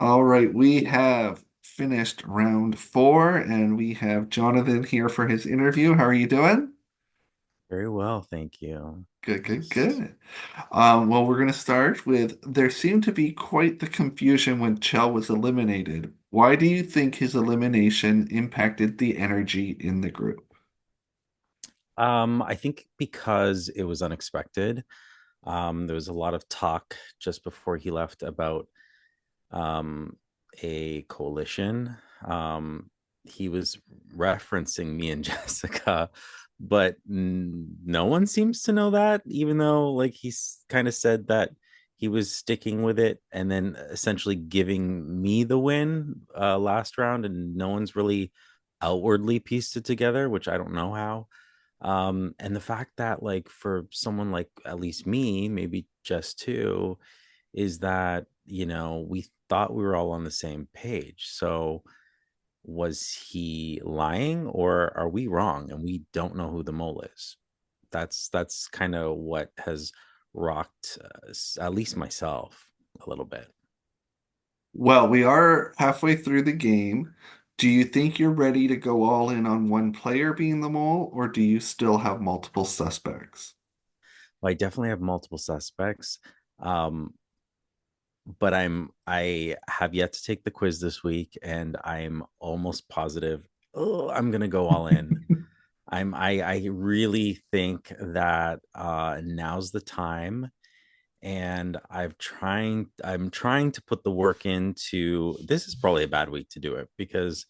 All right, we have finished round four, and we have Jonathan here for his interview. How are you doing? Very well, thank you. Good, good, good. Well, we're going to start with there seemed to be quite the confusion when Chell was eliminated. Why do you think his elimination impacted the energy in the group? I think because it was unexpected. There was a lot of talk just before he left about um, a coalition. He was referencing me and Jessica, but no one seems to know that, even though like he's kind of said that he was sticking with it and then essentially giving me the win last round, and no one's really outwardly pieced it together, which I don't know how. And the fact that like for someone like at least me, maybe just two, is that we thought we were all on the same page. So was he lying, or are we wrong and we don't know who the mole is? That's kind of what has rocked at least myself a little bit. Well, we are halfway through the game. Do you think you're ready to go all in on one player being the mole, or do you still have multiple suspects? Well, I definitely have multiple suspects. um but I have yet to take the quiz this week, and I'm almost positive, oh, I'm gonna go all in. I really think that now's the time, and I'm trying to put the work into. This is probably a bad week to do it because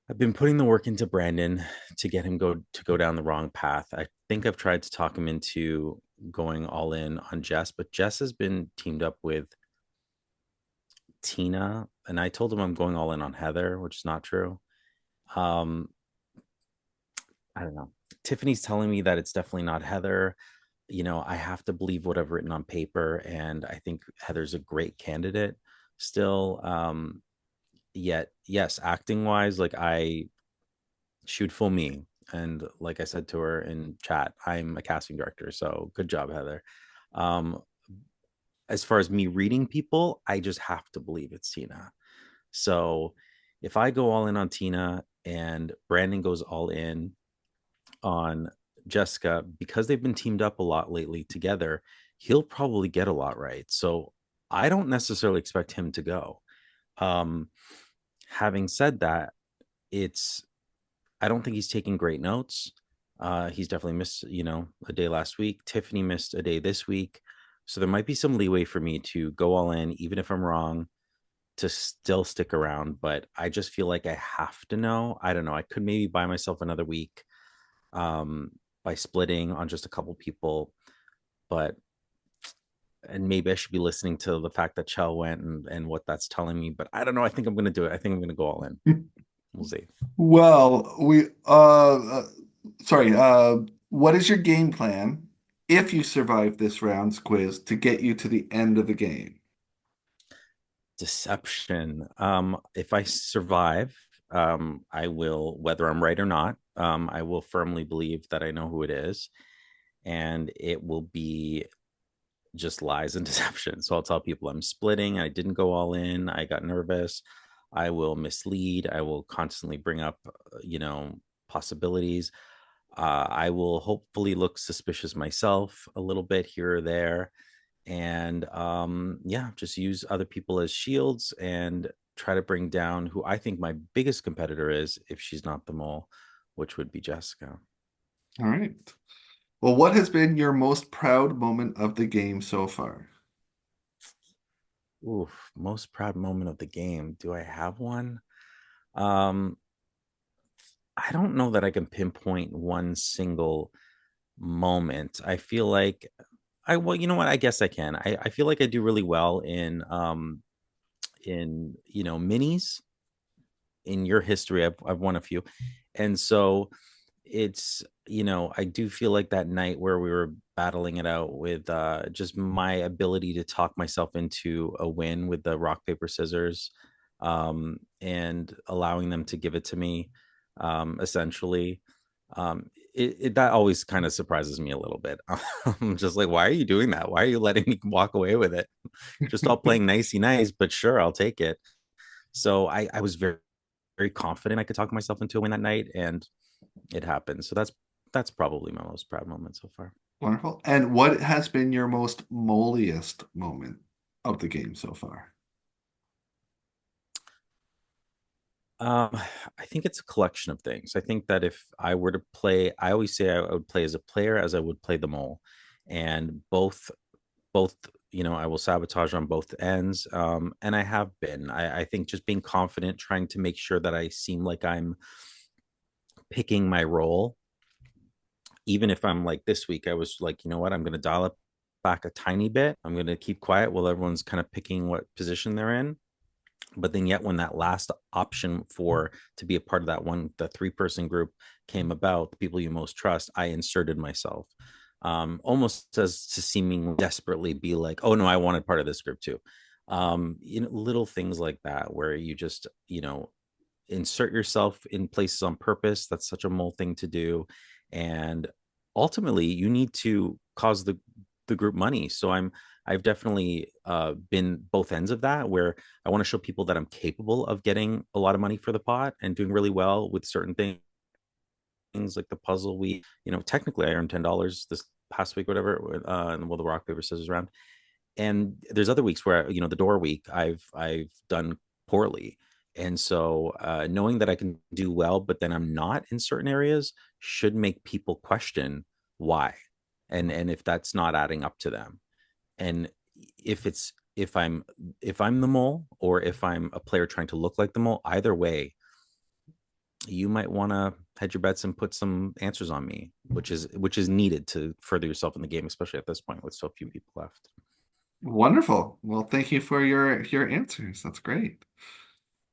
I've been putting the work into Brandon to get him go down the wrong path. I think I've tried to talk him into going all in on Jess, but Jess has been teamed up with Tina, and I told him I'm going all in on Heather, which is not true. Um, I don't know. Tiffany's telling me that it's definitely not Heather. I have to believe what I've written on paper, and I think Heather's a great candidate still. Yet, yes, acting wise, like I shoot full me. And like I said to her in chat, I'm a casting director. So good job, Heather. Um, as far as me reading people, I just have to believe it's Tina. So if I go all in on Tina and Brandon goes all in on Jessica, because they've been teamed up a lot lately together, he'll probably get a lot right. So I don't necessarily expect him to go. Um, having said that, it's I don't think he's taking great notes. He's definitely missed, a day last week. Tiffany missed a day this week. So there might be some leeway for me to go all in, even if I'm wrong, to still stick around. But I just feel like I have to know. I don't know. I could maybe buy myself another week um, by splitting on just a couple people, but and maybe I should be listening to the fact that Chell went and what that's telling me. But I don't know. I think I'm going to do it. I think I'm going to go all in. We'll see. Well, sorry, what is your game plan if you survive this round's quiz to get you to the end of the game? Deception. If I survive, I will, whether I'm right or not, I will firmly believe that I know who it is, and it will be just lies and deception. So I'll tell people I'm splitting. I didn't go all in. I got nervous. I will mislead. I will constantly bring up, possibilities. I will hopefully look suspicious myself a little bit here or there, and yeah, just use other people as shields and try to bring down who I think my biggest competitor is, if she's not the mole, which would be Jessica. All right. Well, what has been your most proud moment of the game so far? Oof, most proud moment of the game. Do I have one? Um, I don't know that I can pinpoint one single moment. I feel like well, you know what? I guess I can. I feel like I do really well in minis. In your history, I've won a few, and so it's I do feel like that night where we were battling it out with just my ability to talk myself into a win with the rock paper scissors, and allowing them to give it to me, essentially. that always kind of surprises me a little bit. I'm just like, why are you doing that? Why are you letting me walk away with it? Just all playing nicey nice, but sure, I'll take it. So I was very, very confident I could talk myself into a win that night, and it happened. So that's probably my most proud moment so far. Wonderful. And what has been your most moliest moment of the game so far? Um, I think it's a collection of things. I think that if I were to play, I always say I would play as a player as I would play the mole, and both I will sabotage on both ends, and I have been. I think just being confident, trying to make sure that I seem like I'm picking my role, even if I'm like this week, I was like, you know what, I'm going to dial it back a tiny bit. I'm going to keep quiet while everyone's kind of picking what position they're in. But then yet when that last option for to be a part of that one, the 3-person group came about, the people you most trust, I inserted myself, almost as to seeming desperately be like, oh no, I wanted part of this group too. Little things like that where you just insert yourself in places on purpose. That's such a mole thing to do. And ultimately you need to cause the group money. So I've definitely been both ends of that, where I want to show people that I'm capable of getting a lot of money for the pot and doing really well with certain things like the puzzle. Technically I earned $10 this past week, whatever, and well, the rock paper scissors round. And there's other weeks where the door week I've done poorly. And so knowing that I can do well but then I'm not in certain areas should make people question why, and if that's not adding up to them. And if it's if I'm the mole or if I'm a player trying to look like the mole, either way you might want to hedge your bets and put some answers on me, which is needed to further yourself in the game, especially at this point with so few people left. Wonderful. Well, thank you for your answers. That's great.